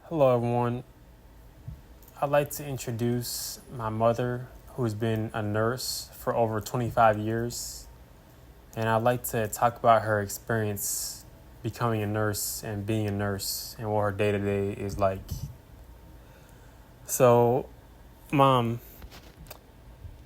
Hello, everyone. I'd like to introduce my mother, who has been a nurse for over 25 years. And I'd like to talk about her experience becoming a nurse and being a nurse and what her day to day is like. So, Mom,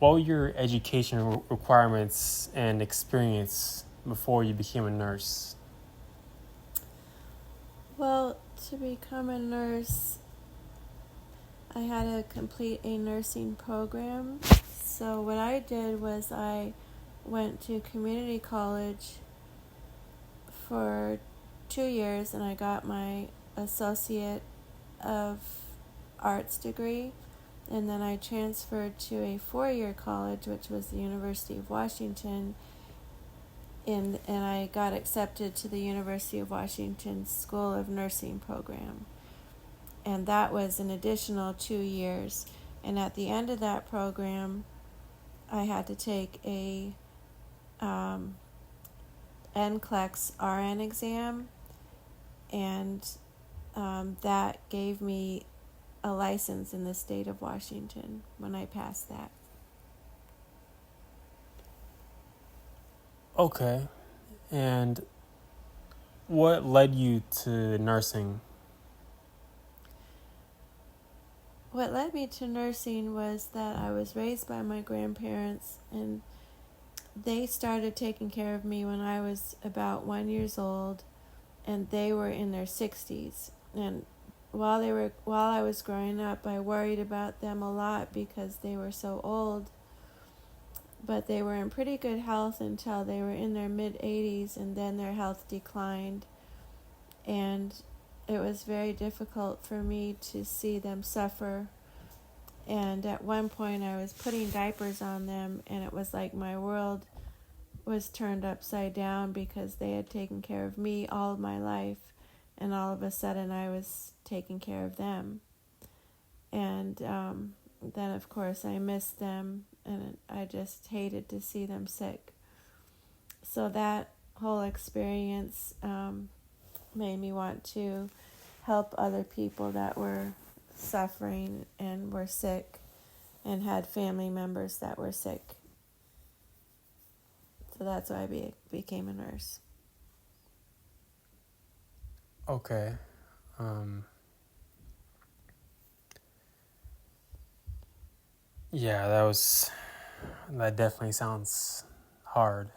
what were your education requirements and experience before you became a nurse? Well, to become a nurse, I had to complete a nursing program. So, what I did was I went to community college for 2 years and I got my Associate of Arts degree. And then I transferred to a 4-year college, which was the University of Washington. And I got accepted to the University of Washington School of Nursing program. And that was an additional 2 years. And at the end of that program, I had to take a NCLEX RN exam, and that gave me a license in the state of Washington when I passed that. Okay. And what led you to nursing? What led me to nursing was that I was raised by my grandparents, and they started taking care of me when I was about 1 year old, and they were in their 60s. And while I was growing up, I worried about them a lot because they were so old. But they were in pretty good health until they were in their mid 80s, and then their health declined. And it was very difficult for me to see them suffer. And at one point, I was putting diapers on them, and it was like my world was turned upside down because they had taken care of me all of my life, and all of a sudden I was taking care of them. And then, of course, I missed them, and I just hated to see them sick. So that whole experience made me want to help other people that were suffering and were sick and had family members that were sick. So that's why I became a nurse. Okay. Um, yeah, that definitely sounds hard.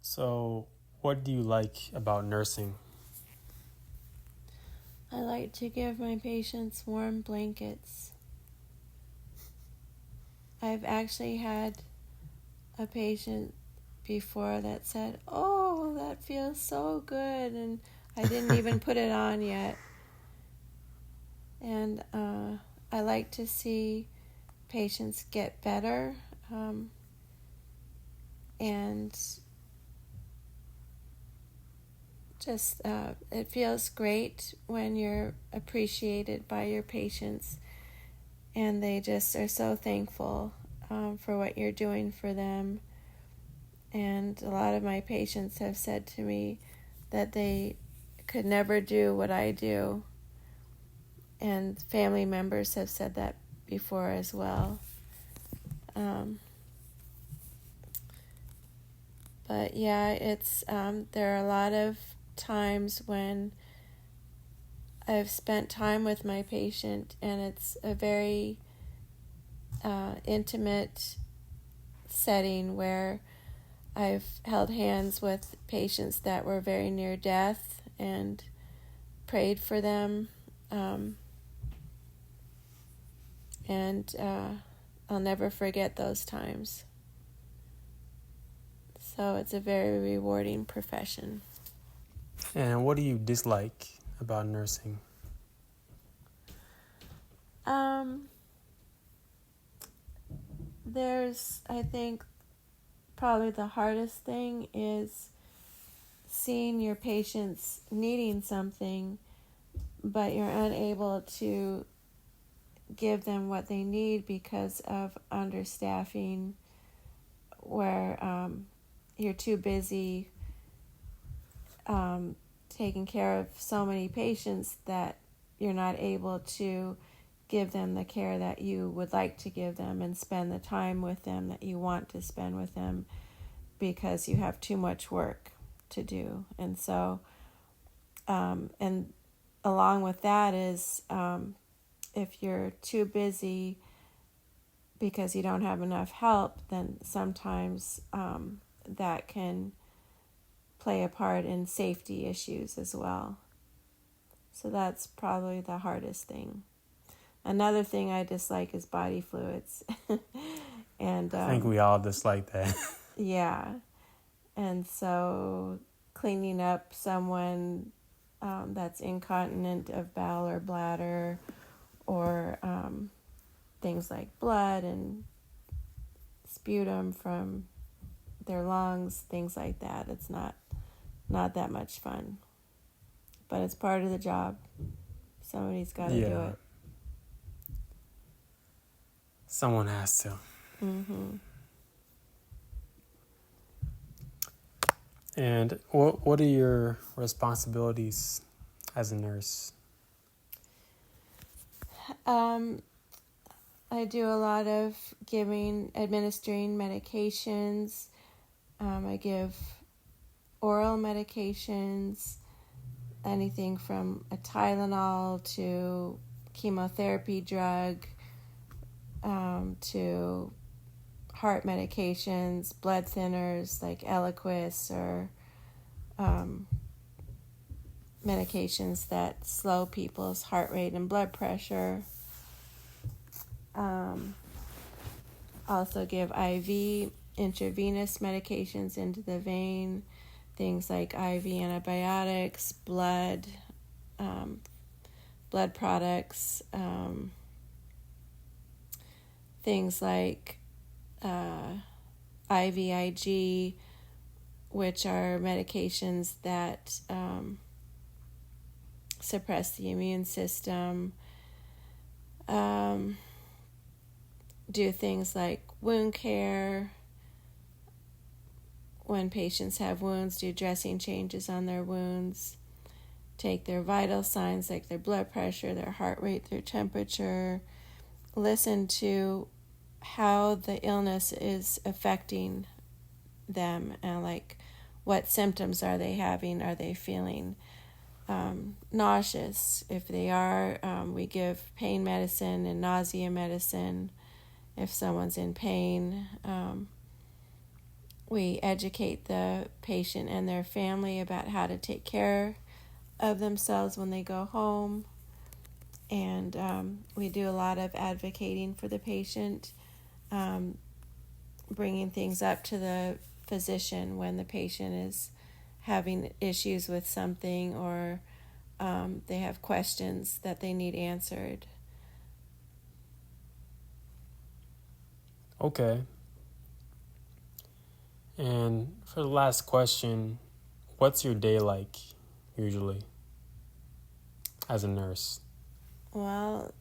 So, what do you like about nursing? I like to give my patients warm blankets. I've actually had a patient before that said, "Oh, that feels so good," and I didn't even put it on yet. And I like to see patients get better, and just it feels great when you're appreciated by your patients, and they just are so thankful for what you're doing for them. And a lot of my patients have said to me that they could never do what I do. And family members have said that before as well. But yeah, it's there are a lot of times when I've spent time with my patient, and it's a very intimate setting where I've held hands with patients that were very near death and prayed for them. And I'll never forget those times. So it's a very rewarding profession. And what do you dislike about nursing? Um, I think, probably the hardest thing is seeing your patients needing something, but you're unable to give them what they need because of understaffing, where you're too busy taking care of so many patients that you're not able to give them the care that you would like to give them and spend the time with them that you want to spend with them because you have too much work to do. And so, and along with that is if you're too busy because you don't have enough help, then sometimes that can play a part in safety issues as well. So that's probably the hardest thing. Another thing I dislike is body fluids. And I think we all dislike that. yeah. And so cleaning up someone that's incontinent of bowel or bladder, or things like blood and sputum from their lungs, things like that. It's not that much fun. But it's part of the job. Somebody's got to do it. Someone has to. Mm-hmm. And what are your responsibilities as a nurse? I do a lot of administering medications. I give oral medications, anything from a Tylenol to chemotherapy drug, to heart medications, blood thinners like Eliquis, or medications that slow people's heart rate and blood pressure. Also give IV intravenous medications into the vein, things like IV antibiotics, blood products, things like IVIG, which are medications that suppress the immune system. Do things like wound care. When patients have wounds, do dressing changes on their wounds. Take their vital signs like their blood pressure, their heart rate, their temperature. Listen to how the illness is affecting them, and like what symptoms are they having. Are they feeling nauseous? If they are, we give pain medicine and nausea medicine. If someone's in pain, we educate the patient and their family about how to take care of themselves when they go home. And we do a lot of advocating for the patient, bringing things up to the physician when the patient is having issues with something, or they have questions that they need answered. Okay. And for the last question, what's your day like usually as a nurse? Well,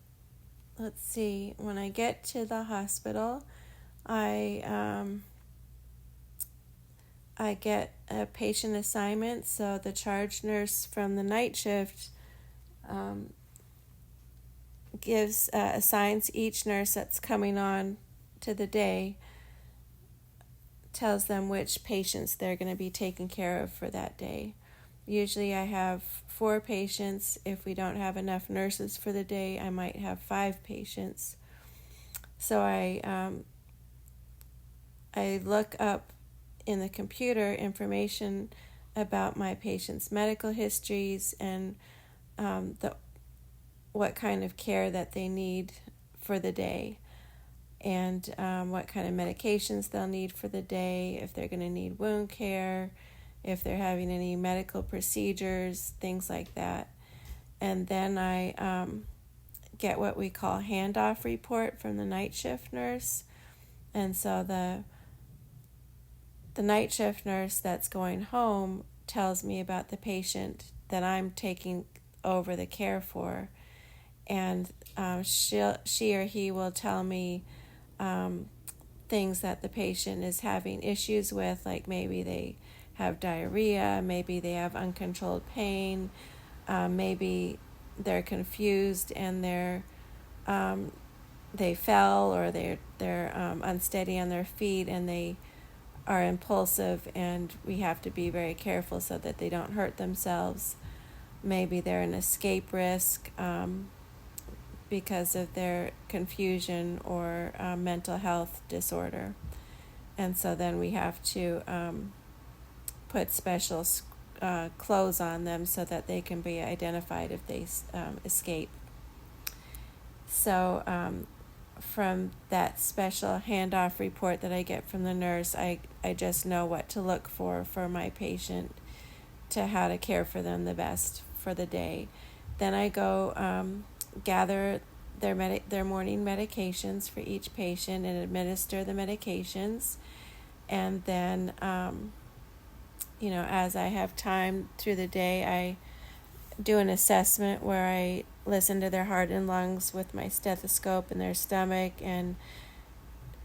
let's see. When I get to the hospital, I get a patient assignment. So the charge nurse from the night shift assigns each nurse that's coming on to the day, tells them which patients they're going to be taking care of for that day. Usually I have 4 patients. If we don't have enough nurses for the day, I might have 5 patients. So I look up in the computer information about my patients' medical histories and what kind of care that they need for the day, and what kind of medications they'll need for the day, if they're going to need wound care, if they're having any medical procedures, things like that. And then I get what we call handoff report from the night shift nurse. And so the night shift nurse that's going home tells me about the patient that I'm taking over the care for. And she or he will tell me things that the patient is having issues with, like maybe they have diarrhea, maybe they have uncontrolled pain, maybe they're confused and they fell, or they're unsteady on their feet and they are impulsive, and we have to be very careful so that they don't hurt themselves. Maybe they're an escape risk because of their confusion or mental health disorder. And so then we have to put special clothes on them so that they can be identified if they escape. So from that special handoff report that I get from the nurse, I just know what to look for my patient, to how to care for them the best for the day. Then I go gather their morning medications for each patient and administer the medications. And then, as I have time through the day, I do an assessment where I listen to their heart and lungs with my stethoscope in their stomach and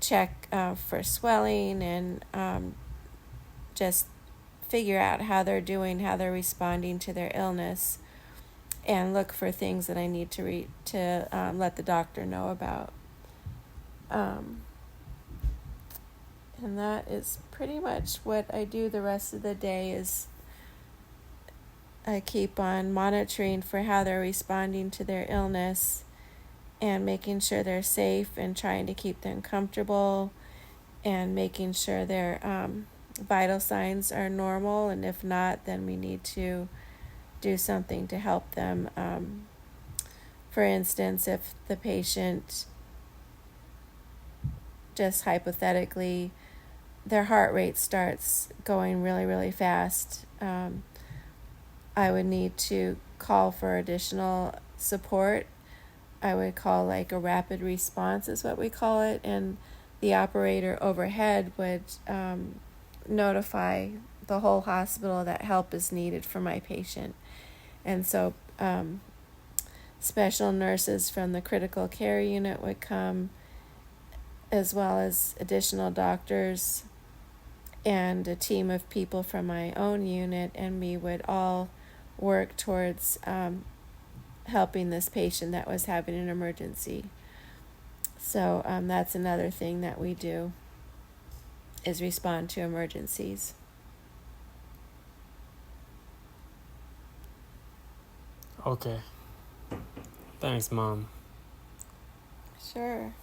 check for swelling, and just figure out how they're doing, how they're responding to their illness, and look for things that I need to let the doctor know about. And that is pretty much what I do the rest of the day. Is I keep on monitoring for how they're responding to their illness and making sure they're safe and trying to keep them comfortable and making sure their vital signs are normal, and if not, then we need to do something to help them. For instance, if the patient, just hypothetically, their heart rate starts going really, really fast, I would need to call for additional support. I would call like a rapid response is what we call it, and the operator overhead would notify the whole hospital that help is needed for my patient. And so special nurses from the critical care unit would come, as well as additional doctors and a team of people from my own unit, and we would all work towards helping this patient that was having an emergency. So that's another thing that we do, is respond to emergencies. Okay. Thanks, Mom. Sure.